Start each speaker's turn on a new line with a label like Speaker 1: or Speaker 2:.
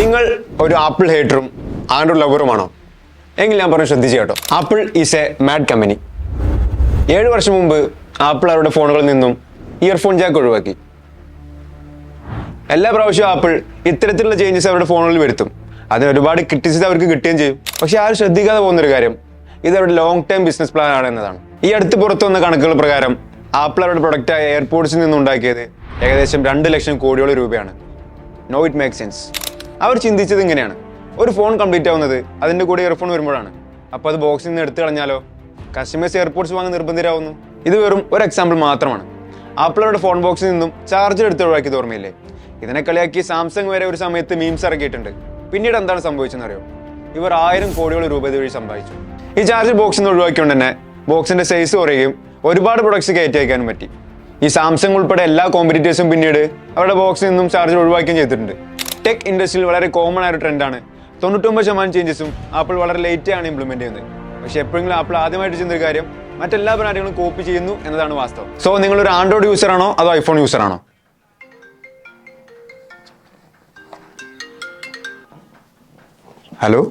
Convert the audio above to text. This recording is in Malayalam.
Speaker 1: നിങ്ങൾ ഒരു ആപ്പിൾ ഹേറ്ററും ആൻഡ്രോയിഡ് ലവറുമാണോ? എങ്കിൽ ഞാൻ പറഞ്ഞു ശ്രദ്ധിച്ചു കേട്ടോ. Apple is A mad company. 7 വർഷം മുമ്പ് ആപ്പിൾ അവരുടെ ഫോണുകളിൽ നിന്നും ഇയർഫോൺ ജാക്ക് ഒഴിവാക്കി. എല്ലാ പ്രാവശ്യവും ആപ്പിൾ ഇത്തരത്തിലുള്ള ചേഞ്ചസ് അവരുടെ ഫോണുകളിൽ വരുത്തും. അതിന് ഒരുപാട് ക്രിറ്റിസിസം അവർക്ക് കിട്ടുകയും ചെയ്യും. പക്ഷെ ആരും ശ്രദ്ധിക്കാതെ പോകുന്നൊരു കാര്യം ഇത് അവരുടെ ലോങ് ടൈം ബിസിനസ് പ്ലാൻ ആണ് എന്നതാണ്. ഈ അടുത്ത് പുറത്തു വന്ന കണക്കുകൾ പ്രകാരം ആപ്പിൾ അവരുടെ പ്രൊഡക്റ്റായ എയർപോഡ്സിൽ നിന്നും ഉണ്ടാക്കിയത് ഏകദേശം 2 ലക്ഷം കോടിയോളം രൂപയാണ്. No it make sense. അവർ ചിന്തിച്ചത് ഇങ്ങനെയാണ്: ഒരു ഫോൺ കംപ്ലീറ്റ് ആവുന്നത് അതിൻ്റെ കൂടെ ഇയർഫോൺ വരുമ്പോഴാണ്. അപ്പോൾ അത് ബോക്സിൽ നിന്ന് എടുത്തു കളഞ്ഞാലോ? കസ്റ്റമേഴ്സ് എയർപോഡ്സ് വാങ്ങാൻ നിർബന്ധിതരാവുന്നു. ഇത് വെറും ഒരു എക്സാമ്പിൾ മാത്രമാണ്. ആപ്പിൾ അവരുടെ ഫോൺ ബോക്സിൽ നിന്നും ചാർജർ എടുത്ത് ഒഴിവാക്കിയത് ഓർമ്മയില്ലേ? ഇതിനെ കളിയാക്കി സാംസങ് വരെ ഒരു സമയത്ത് മീംസ് ഇറക്കിയിട്ടുണ്ട്. പിന്നീട് എന്താണ് സംഭവിച്ചെന്നറിയോ? ഇവർ 1000 കോടിയോളം രൂപ ഇതുവഴി സമ്പാദിച്ചു. ഈ ചാർജർ ബോക്സിൽ നിന്ന് ഒഴിവാക്കിക്കൊണ്ട് തന്നെ ബോക്സിന്റെ സൈസ് കുറയുകയും ഒരുപാട് പ്രൊഡക്ട്സ് കയറ്റി അയക്കാനും പറ്റി. ഈ സാംസങ് ഉൾപ്പെടെ എല്ലാ കോമ്പറ്റീറ്റേഴ്സും പിന്നീട് അവരുടെ ബോക്സിൽ നിന്നും ചാർജർ ഒഴിവാക്കുകയും ചെയ്തിട്ടുണ്ട്. ടെക് ഇൻഡസ്ട്രിയിൽ വളരെ കോമൺ ആയ ഒരു ട്രെൻഡാണ്. 99% ചേഞ്ചസും ആപ്പിൾ വളരെ ലേറ്റ് ആണ് ഇംപ്ലിമെന്റ് ചെയ്യുന്നത്. പക്ഷെ എപ്പോഴെങ്കിലും ആപ്പിൾ ആദ്യമായിട്ട് ചെയ്യുന്ന ഒരു കാര്യം മറ്റെല്ലാ ബ്രാൻഡുകളും കോപ്പി ചെയ്യുന്നു എന്നതാണ് വാസ്തവം. സോ നിങ്ങളൊരു ആൻഡ്രോയിഡ് യൂസർ ആണോ അതോ ഐഫോൺ യൂസർ ആണോ? ഹലോ.